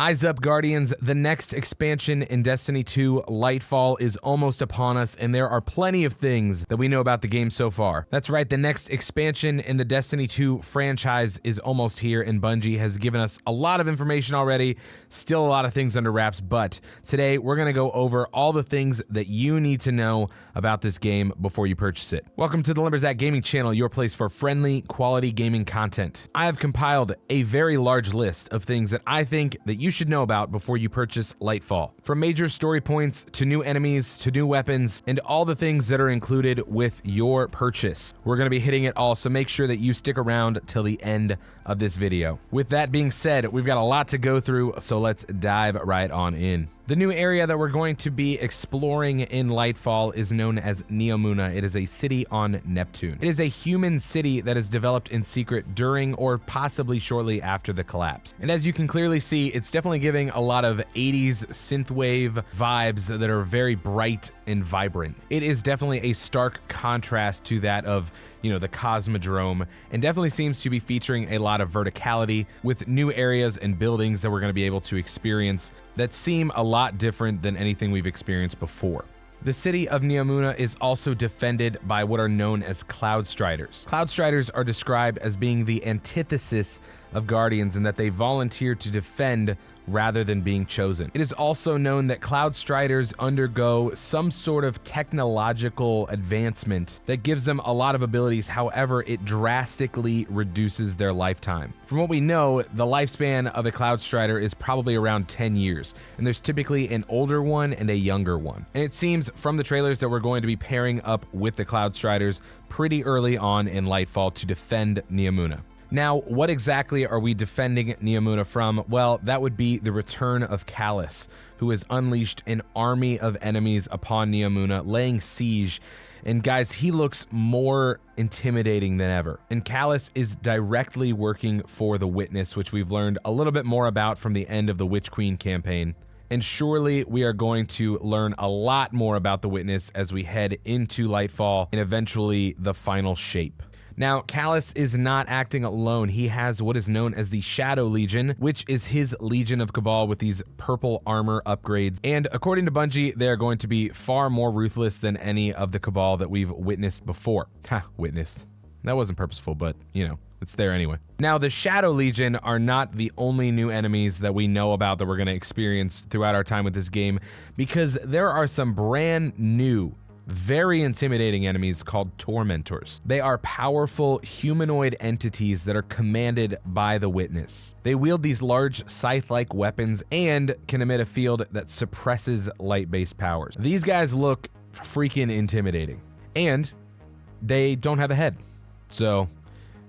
Eyes up, Guardians. The next expansion in Destiny 2, Lightfall, is almost upon us, and there are plenty of things that we know about the game so far. That's right, the next expansion in the Destiny 2 franchise is almost here, and Bungie has given us a lot of information already. Still a lot of things under wraps, but today we're going to go over all the things that you need to know about this game before you purchase it. Welcome to the Limberzak Gaming channel, your place for friendly, quality gaming content. I have compiled a very large list of things that I think that you should know about before you purchase Lightfall. From major story points to new enemies to new weapons and all the things that are included with your purchase. We're going to be hitting it all, so make sure that you stick around till the end of this video. With that being said, we've got a lot to go through, so let's dive right on in. The new area that we're going to be exploring in Lightfall is known as Neomuna. It is a city on Neptune. It is a human city that is developed in secret during or possibly shortly after the collapse. And as you can clearly see, it's definitely giving a lot of 80s synthwave vibes that are very bright and vibrant. It is definitely a stark contrast to that of, the Cosmodrome, and definitely seems to be featuring a lot of verticality with new areas and buildings that we're going to be able to experience that seem a lot different than anything we've experienced before. The city of Neomuna is also defended by what are known as Cloudstriders. Cloudstriders are described as being the antithesis of Guardians in that they volunteer to defend rather than being chosen. It is also known that Cloudstriders undergo some sort of technological advancement that gives them a lot of abilities, however, it drastically reduces their lifetime. From what we know, the lifespan of a Cloudstrider is probably around 10 years, and there's typically an older one and a younger one. And it seems from the trailers that we're going to be pairing up with the Cloudstriders pretty early on in Lightfall to defend Neomuna. Now, what exactly are we defending Neomuna from? Well, that would be the return of Callus, who has unleashed an army of enemies upon Neomuna, laying siege. And guys, he looks more intimidating than ever. And Callus is directly working for the Witness, which we've learned a little bit more about from the end of the Witch Queen campaign. And surely we are going to learn a lot more about the Witness as we head into Lightfall and eventually the final shape. Now, Callus is not acting alone. He has what is known as the Shadow Legion, which is his Legion of Cabal with these purple armor upgrades. And according to Bungie, they are going to be far more ruthless than any of the Cabal that we've witnessed before. Witnessed. That wasn't purposeful, but, it's there anyway. Now, the Shadow Legion are not the only new enemies that we know about that we're going to experience throughout our time with this game, because there are some brand new, very intimidating enemies called Tormentors. They are powerful humanoid entities that are commanded by the Witness. They wield these large scythe-like weapons and can emit a field that suppresses light-based powers. These guys look freaking intimidating, and they don't have a head. So,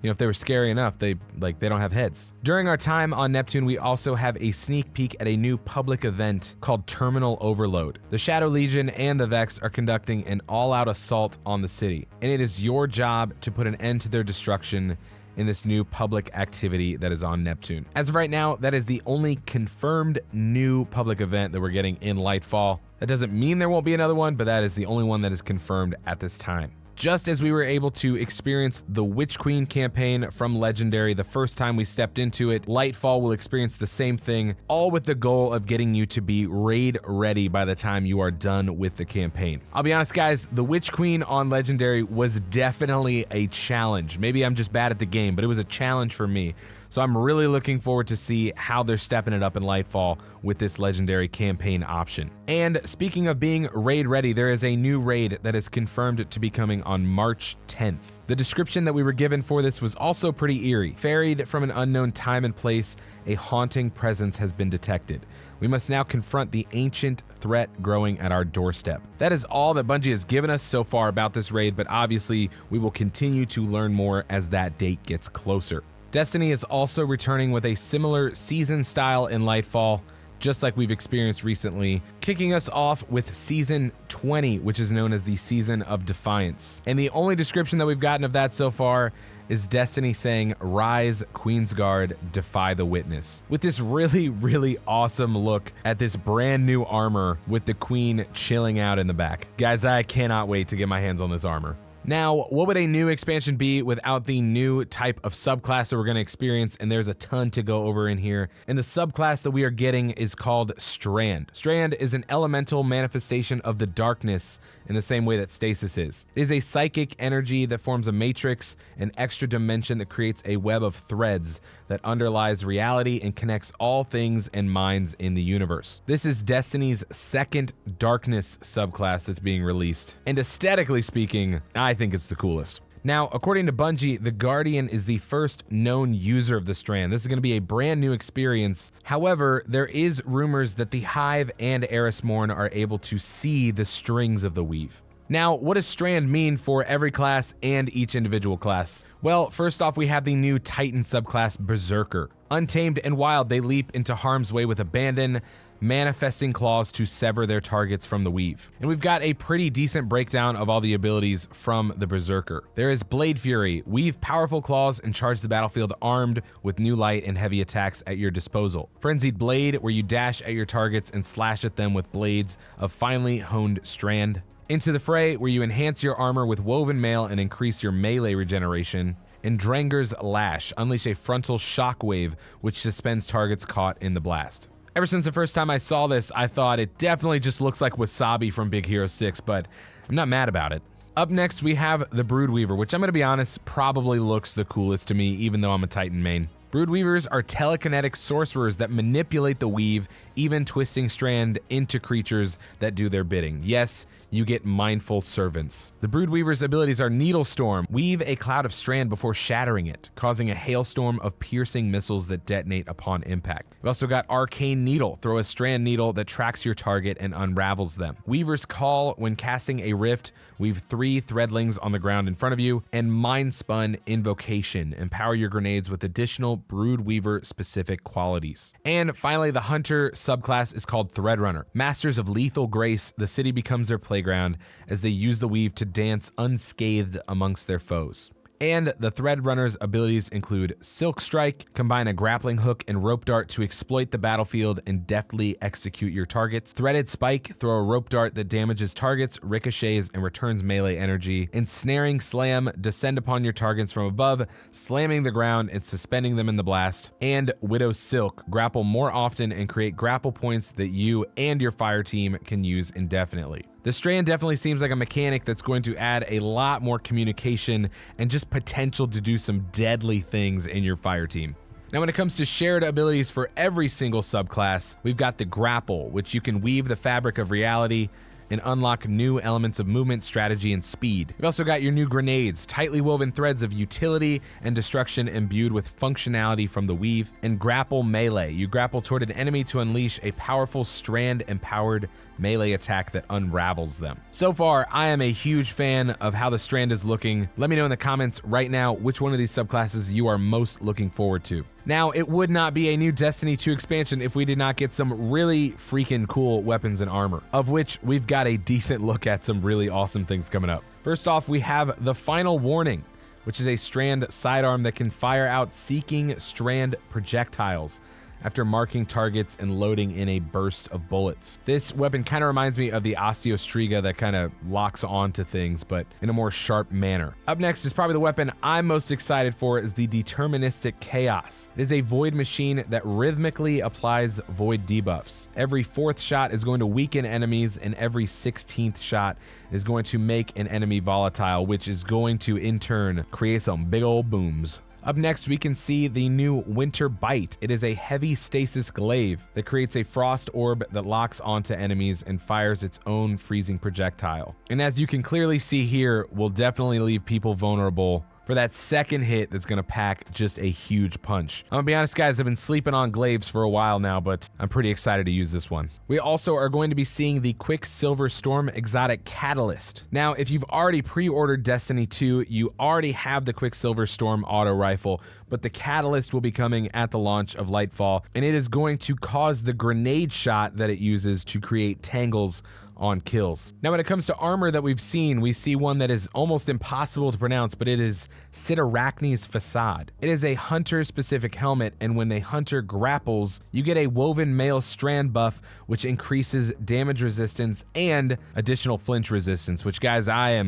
if they were scary enough, they don't have heads. During our time on Neptune, we also have a sneak peek at a new public event called Terminal Overload. The Shadow Legion and the Vex are conducting an all-out assault on the city, and it is your job to put an end to their destruction in this new public activity that is on Neptune. As of right now, that is the only confirmed new public event that we're getting in Lightfall. That doesn't mean there won't be another one, but that is the only one that is confirmed at this time. Just as we were able to experience the Witch Queen campaign from Legendary the first time we stepped into it, Lightfall will experience the same thing, all with the goal of getting you to be raid ready by the time you are done with the campaign. I'll be honest, guys, the Witch Queen on Legendary was definitely a challenge. Maybe I'm just bad at the game, but it was a challenge for me. So I'm really looking forward to see how they're stepping it up in Lightfall with this Legendary campaign option. And speaking of being raid ready, there is a new raid that is confirmed to be coming on March 10th. The description that we were given for this was also pretty eerie. Ferried from an unknown time and place, a haunting presence has been detected. We must now confront the ancient threat growing at our doorstep. That is all that Bungie has given us so far about this raid, but obviously we will continue to learn more as that date gets closer. Destiny is also returning with a similar season style in Lightfall, just like we've experienced recently, kicking us off with Season 20, which is known as the Season of Defiance. And the only description that we've gotten of that so far is Destiny saying, "Rise, Queensguard, defy the Witness," with this really, really awesome look at this brand new armor with the Queen chilling out in the back. Guys, I cannot wait to get my hands on this armor. Now, what would a new expansion be without the new type of subclass that we're going to experience? And there's a ton to go over in here. And the subclass that we are getting is called Strand. Strand is an elemental manifestation of the darkness in the same way that Stasis is. It is a psychic energy that forms a matrix, an extra dimension that creates a web of threads that underlies reality and connects all things and minds in the universe. This is Destiny's second darkness subclass that's being released. And aesthetically speaking, I think it's the coolest. Now, according to Bungie, the Guardian is the first known user of the Strand. This is going to be a brand new experience. However, there is rumors that the Hive and Erismorn are able to see the strings of the weave. Now, what does Strand mean for every class and each individual class? Well, first off, we have the new Titan subclass, Berserker. Untamed and wild, they leap into harm's way with abandon, manifesting claws to sever their targets from the weave. And we've got a pretty decent breakdown of all the abilities from the Berserker. There is Blade Fury, weave powerful claws and charge the battlefield armed with new light and heavy attacks at your disposal. Frenzied Blade, where you dash at your targets and slash at them with blades of finely honed strand. Into the Fray, where you enhance your armor with woven mail and increase your melee regeneration. And Dranger's Lash, unleash a frontal shockwave which suspends targets caught in the blast. Ever since the first time I saw this, I thought it definitely just looks like Wasabi from Big Hero 6, but I'm not mad about it. Up next, we have the Broodweaver, which I'm going to be honest, probably looks the coolest to me, even though I'm a Titan main. Broodweavers are telekinetic sorcerers that manipulate the weave, even twisting Strand into creatures that do their bidding. Yes, you get mindful servants. The Broodweaver's abilities are Needle Storm, weave a cloud of strand before shattering it, causing a hailstorm of piercing missiles that detonate upon impact. We've also got Arcane Needle, throw a strand needle that tracks your target and unravels them. Weaver's Call, when casting a rift, weave 3 threadlings on the ground in front of you, and Mind Spun Invocation, empower your grenades with additional Broodweaver specific qualities. And finally, the Hunter subclass is called Threadrunner. Masters of lethal grace, the city becomes their playground as they use the weave to dance unscathed amongst their foes. And the Threadrunner's abilities include Silk Strike, combine a grappling hook and rope dart to exploit the battlefield and deftly execute your targets. Threaded Spike, throw a rope dart that damages targets, ricochets, and returns melee energy. Ensnaring Slam, descend upon your targets from above, slamming the ground and suspending them in the blast. And Widow's Silk, grapple more often and create grapple points that you and your fire team can use indefinitely. The Strand definitely seems like a mechanic that's going to add a lot more communication and just potential to do some deadly things in your fire team. Now, when it comes to shared abilities for every single subclass, we've got the Grapple, which you can weave the fabric of reality and unlock new elements of movement, strategy, and speed. You've also got your new grenades, tightly woven threads of utility and destruction imbued with functionality from the weave. And Grapple Melee, you grapple toward an enemy to unleash a powerful strand-empowered melee attack that unravels them. So far, I am a huge fan of how the Strand is looking. Let me know in the comments right now which one of these subclasses you are most looking forward to. Now, it would not be a new Destiny 2 expansion if we did not get some really freaking cool weapons and armor, of which we've got a decent look at some really awesome things coming up. First off, we have the Final Warning, which is a Strand sidearm that can fire out seeking strand projectiles after marking targets and loading in a burst of bullets. This weapon kind of reminds me of the Osteostriga that kind of locks onto things, but in a more sharp manner. Up next is probably the weapon I'm most excited for, is the Deterministic Chaos. It is a void machine that rhythmically applies void debuffs. Every 4th shot is going to weaken enemies, and every 16th shot is going to make an enemy volatile, which is going to in turn create some big old booms. Up next, we can see the new Winter Bite. It is a heavy stasis glaive that creates a frost orb that locks onto enemies and fires its own freezing projectile. And as you can clearly see here, will definitely leave people vulnerable for that second hit that's gonna pack just a huge punch. I'm gonna be honest, guys, I've been sleeping on glaives for a while now, but I'm pretty excited to use this one. We also are going to be seeing the Quicksilver Storm Exotic Catalyst. Now, if you've already pre-ordered Destiny 2, you already have the Quicksilver Storm auto rifle, but the Catalyst will be coming at the launch of Lightfall, and it is going to cause the grenade shot that it uses to create tangles on kills. Now, when it comes to armor that we've seen, we see one that is almost impossible to pronounce, but it is Sidearm's Facade. It is a hunter-specific helmet, and when a hunter grapples, you get a woven mail strand buff, which increases damage resistance and additional flinch resistance, which, guys, I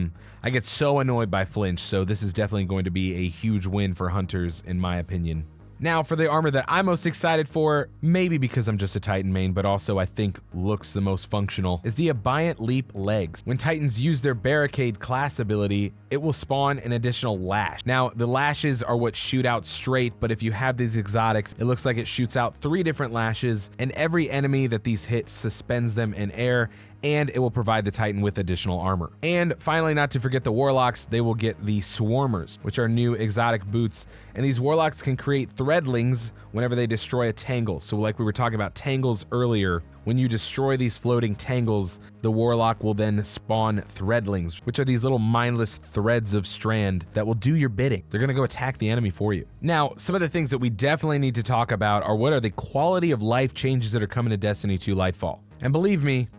get so annoyed by flinch, so this is definitely going to be a huge win for hunters, in my opinion. Now, for the armor that I'm most excited for, maybe because I'm just a Titan main, but also I think looks the most functional, is the ABEYANT Leap Legs. When Titans use their Barricade class ability, it will spawn an additional lash. Now, the lashes are what shoot out straight, but if you have these exotics, it looks like it shoots out 3 different lashes, and every enemy that these hit suspends them in air, and it will provide the Titan with additional armor. And finally, not to forget the Warlocks, they will get the Swarmers, which are new exotic boots, and these Warlocks can create threadlings whenever they destroy a tangle. So like we were talking about tangles earlier, when you destroy these floating tangles, the Warlock will then spawn threadlings, which are these little mindless threads of strand that will do your bidding. They're gonna go attack the enemy for you. Now, some of the things that we definitely need to talk about are what are the quality of life changes that are coming to Destiny 2 Lightfall. And believe me,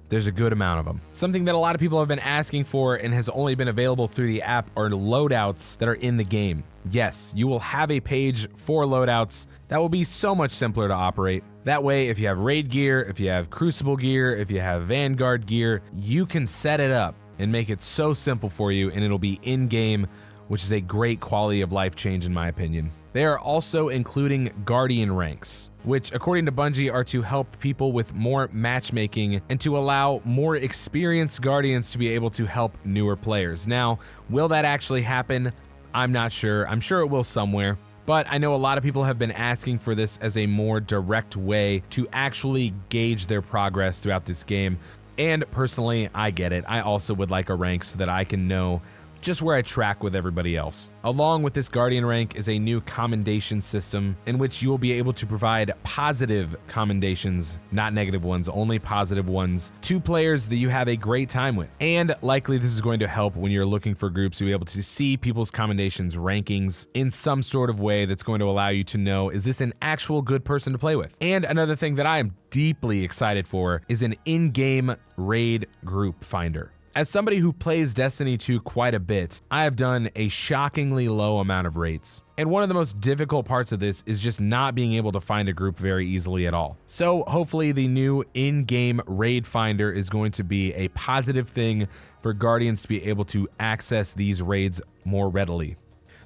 there's a good amount of them. Something that a lot of people have been asking for and has only been available through the app are loadouts that are in the game. Yes, you will have a page for loadouts that will be so much simpler to operate. That way, if you have raid gear, if you have crucible gear, if you have vanguard gear, you can set it up and make it so simple for you, and it'll be in-game, which is a great quality of life change in my opinion. They are also including Guardian ranks, which according to Bungie are to help people with more matchmaking and to allow more experienced Guardians to be able to help newer players. Now, will that actually happen? I'm not sure. I'm sure it will somewhere. But I know a lot of people have been asking for this as a more direct way to actually gauge their progress throughout this game. And personally, I get it. I also would like a rank so that I can know just where I track with everybody else. Along with this Guardian rank is a new commendation system in which you will be able to provide positive commendations, not negative ones, only positive ones, to players that you have a great time with. And likely this is going to help when you're looking for groups to be able to see people's commendations rankings in some sort of way that's going to allow you to know, is this an actual good person to play with? And another thing that I am deeply excited for is an in-game raid group finder. As somebody who plays Destiny 2 quite a bit, I have done a shockingly low amount of raids. And one of the most difficult parts of this is just not being able to find a group very easily at all. So hopefully the new in-game raid finder is going to be a positive thing for Guardians to be able to access these raids more readily.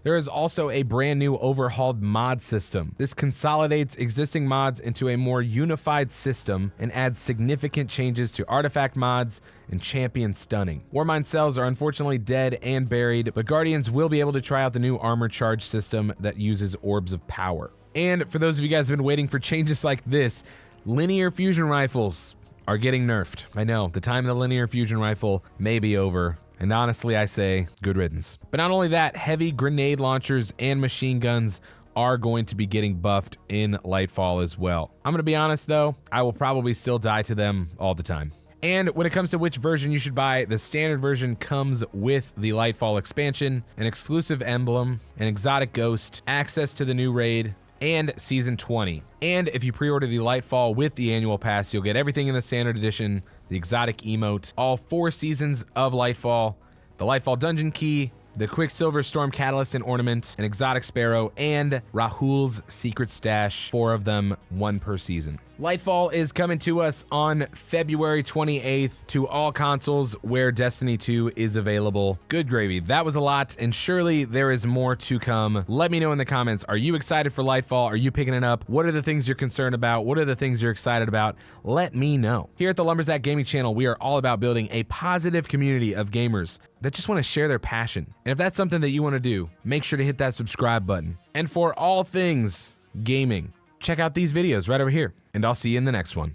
There is also a brand new overhauled mod system. This consolidates existing mods into a more unified system and adds significant changes to artifact mods and champion stunning. Warmind cells are unfortunately dead and buried, but Guardians will be able to try out the new armor charge system that uses orbs of power. And for those of you guys who have been waiting for changes like this, linear fusion rifles are getting nerfed. I know, the time of the linear fusion rifle may be over. And honestly, I say good riddance. But not only that, heavy grenade launchers and machine guns are going to be getting buffed in Lightfall as well. I'm going to be honest though, I will probably still die to them all the time. And when it comes to which version you should buy, the standard version comes with the Lightfall expansion, an exclusive emblem, an exotic ghost, access to the new raid, and Season 20. And if you pre-order the Lightfall with the annual pass, you'll get everything in the standard edition, the exotic emote, all 4 seasons of Lightfall, the Lightfall dungeon key, the Quicksilver Storm Catalyst and Ornament, an exotic sparrow, and Rahul's secret stash, 4 of them, 1 per season. Lightfall is coming to us on February 28th to all consoles where Destiny 2 is available. Good gravy. That was a lot, and surely there is more to come. Let me know in the comments. Are you excited for Lightfall? Are you picking it up? What are the things you're concerned about? What are the things you're excited about? Let me know. Here at the Lumberjack Gaming channel, we are all about building a positive community of gamers that just want to share their passion. And if that's something that you want to do, make sure to hit that subscribe button. And for all things gaming, check out these videos right over here, and I'll see you in the next one.